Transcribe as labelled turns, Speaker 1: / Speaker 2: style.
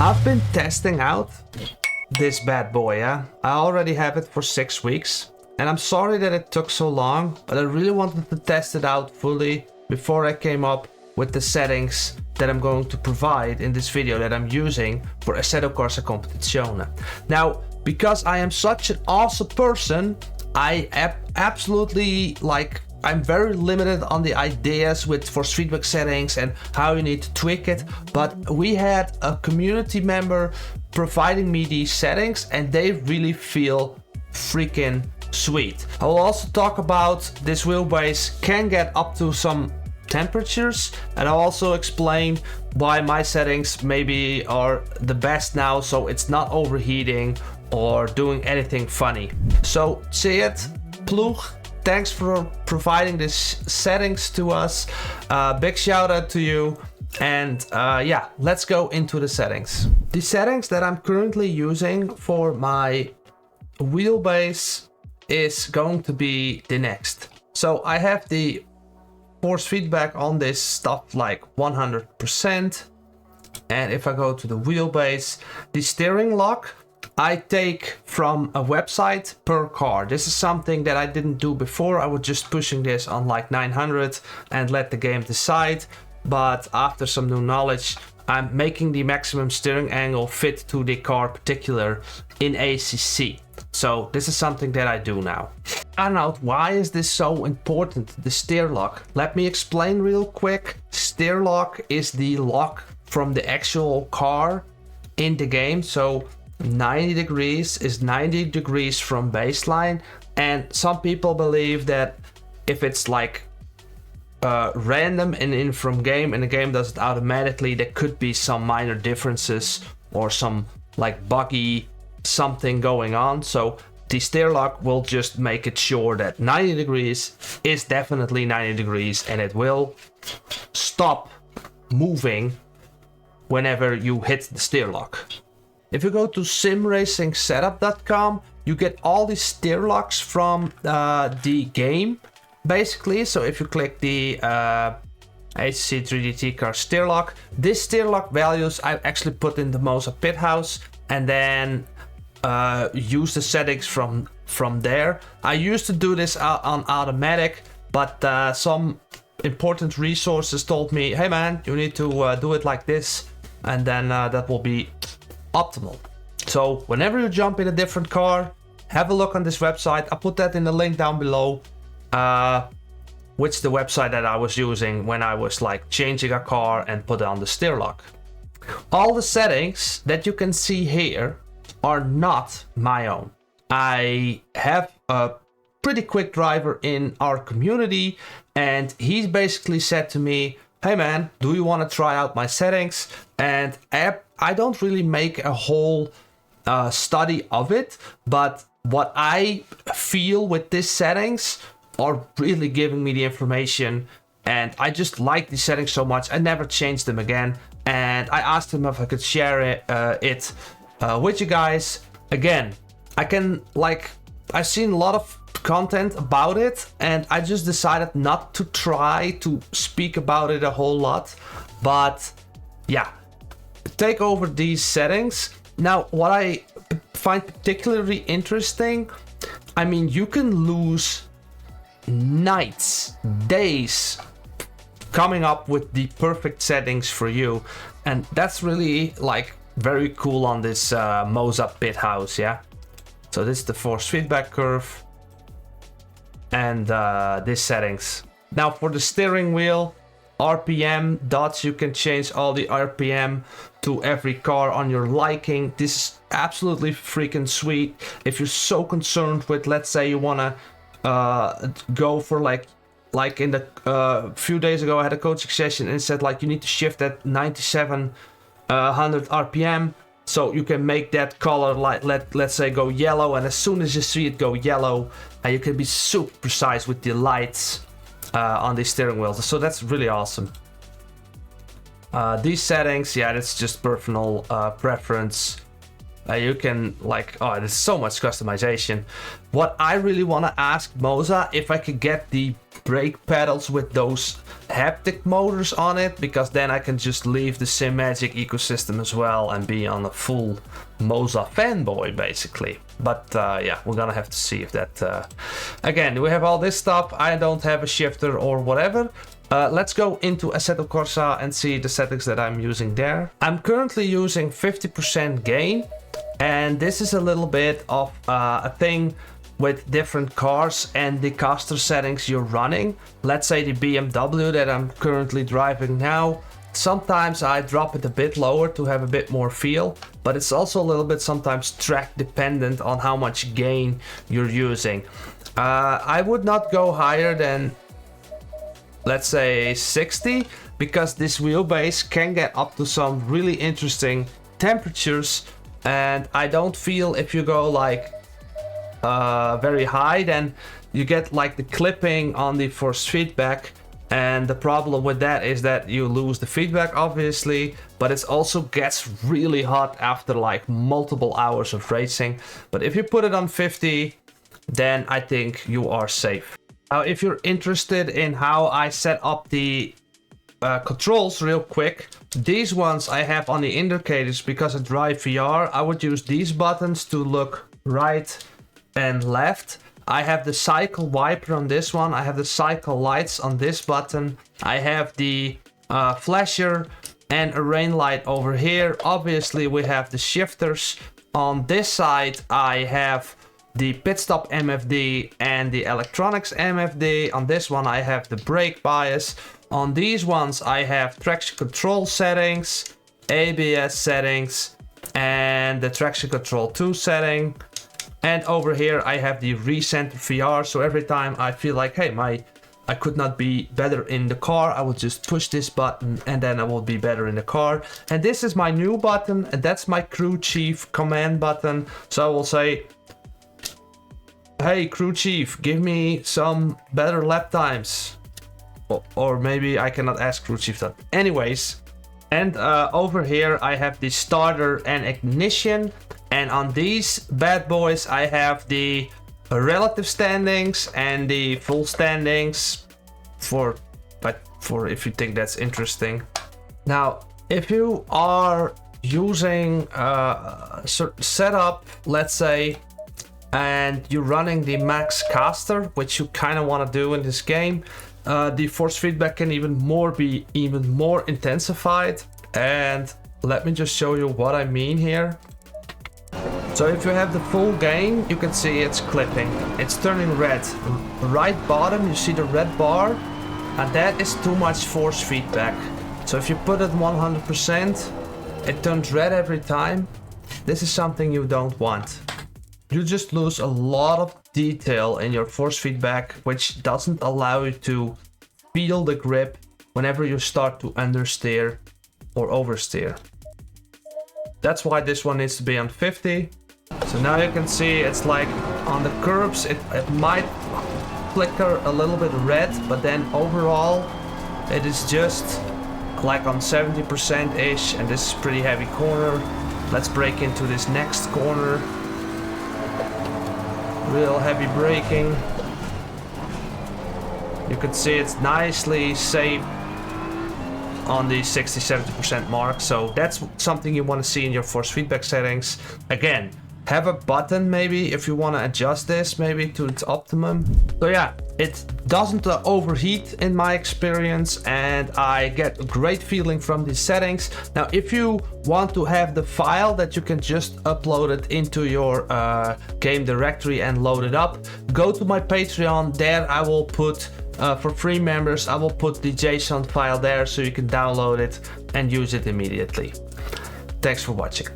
Speaker 1: I've been testing out this bad boy, yeah? I already have it for 6 weeks. And I'm sorry that it took so long, but I really wanted to test it out fully before I came up with the settings that I'm going to provide in this video that I'm using for Assetto Corsa Competizione. Now, because I am such an awesome person, I absolutely I'm very limited on the ideas with force feedback settings and how you need to tweak it, but we had a community member providing me these settings and they really feel freaking sweet. I will also talk about this wheelbase can get up to some temperatures, and I'll also explain why my settings maybe are the best now, so it's not overheating or doing anything funny. So see it, Ploeg, thanks for providing these settings to us. Big shout out to you. And yeah, let's go into the settings. The settings that I'm currently using for my wheelbase is going to be the next. So I have the force feedback on this stuff like 100%. And if I go to the wheelbase, the steering lock I take from a website per car. This is something that I didn't do before. I was just pushing this on like 900 and let the game decide. But after some new knowledge, I'm making the maximum steering angle fit to the car particular in ACC. So this is something that I do now. And now, why is this so important, the steer lock? Let me explain real quick. Steer lock is the lock from the actual car in the game. So 90 degrees is 90 degrees from baseline. And some people believe that if it's like random and in from game and the game does it automatically, there could be some minor differences or some like buggy something going on. So the steer lock will just make it sure that 90 degrees is definitely 90 degrees and it will stop moving whenever you hit the steer lock. If you go to simracingsetup.com, you get all the steer locks from the game basically. So if you click the ACC 3DT car steer lock, this steer lock values I actually put in the MOZA pit house and then use the settings from there. I used to do this on automatic, but some important resources told me, hey man, you need to do it like this, and then that will be optimal. So whenever you jump in a different car, have a look on this website. I'll put that in the link down below, which is the website that I was using when I was like changing a car and put on the steer lock. All the settings that you can see here are not my own. I have a pretty quick driver in our community and he's basically said to me, hey man, do you want to try out my settings? And I don't really make a whole study of it, but what I feel with these settings are really giving me the information, and I just like these settings so much I never changed them again. And I asked him if I could share it with you guys. Again, I've seen a lot of content about it and I just decided not to try to speak about it a whole lot, but yeah, take over these settings. Now, what I find particularly interesting, I mean, you can lose nights, days coming up with the perfect settings for you, and that's really like very cool on this MOZA pit house. Yeah, so this is the force feedback curve and these settings. Now for the steering wheel, RPM dots, you can change all the RPM to every car on your liking. This is absolutely freaking sweet. If you're so concerned with, let's say you wanna go for like in the few days ago I had a coaching session and it said like you need to shift at 9700 RPM, so you can make that color like let's say go yellow, and as soon as you see it go yellow, you can be super precise with the lights on the steering wheel. So that's really awesome. These settings, yeah, that's just personal preference. You can like, oh, there's so much customization. What I really want to ask MOZA, if I could get the brake pedals with those haptic motors on it, because then I can just leave the SimMagic ecosystem as well and be on a full MOZA fanboy basically. But yeah, we're gonna have to see if that again, we have all this stuff. I don't have a shifter or whatever. Let's go into Assetto Corsa and see the settings that I'm using there. I'm currently using 50% gain, and this is a little bit of a thing with different cars and the caster settings you're running. Let's say the BMW that I'm currently driving now, sometimes I drop it a bit lower to have a bit more feel, but it's also a little bit sometimes track dependent on how much gain you're using. I would not go higher than, let's say 60, because this wheelbase can get up to some really interesting temperatures, and I don't feel if you go like very high, then you get like the clipping on the force feedback, and the problem with that is that you lose the feedback obviously, but it also gets really hot after like multiple hours of racing. But if you put it on 50, then I think you are safe. Now, if you're interested in how I set up the controls real quick, these ones I have on the indicators because I drive VR. I would use these buttons to look right and left. I have the cycle wiper on this one. I have the cycle lights on this button. I have the flasher and a rain light over here. Obviously, we have the shifters. On this side, I have the pit stop MFD and the electronics MFD. On this one, I have the brake bias. On these ones, I have traction control settings, ABS settings, and the traction control 2 setting. And over here, I have the recenter VR. So every time I feel like, hey, I could not be better in the car, I will just push this button and then I will be better in the car. And this is my new button, and that's my crew chief command button. So I will say, hey, crew chief, give me some better lap times. Or maybe I cannot ask crew chief that. Anyways, and over here I have the starter and ignition. And on these bad boys, I have the relative standings and the full standings for if you think that's interesting. Now, if you are using a certain setup, let's say, and you're running the max caster, which you kind of want to do in this game, the force feedback can be even more intensified. And let me just show you what I mean here. So if you have the full gain, you can see it's clipping. It's turning red. Right bottom, you see the red bar, and that is too much force feedback. So if you put it 100%, it turns red every time. This is something you don't want. You just lose a lot of detail in your force feedback, which doesn't allow you to feel the grip whenever you start to understeer or oversteer. That's why this one needs to be on 50. So now you can see it's like on the curbs, it might flicker a little bit red, but then overall it is just like on 70%-ish, and this is pretty heavy corner. Let's break into this next corner. Real heavy braking. You can see it's nicely safe on the 60-70% mark. So that's something you want to see in your force feedback settings. Again, have a button maybe if you want to adjust this maybe to its optimum. So yeah, it doesn't overheat in my experience, and I get a great feeling from these settings. Now, if you want to have the file that you can just upload it into your game directory and load it up, go to my Patreon. There I will put for free members, I will put the JSON file there so you can download it and use it immediately. Thanks for watching.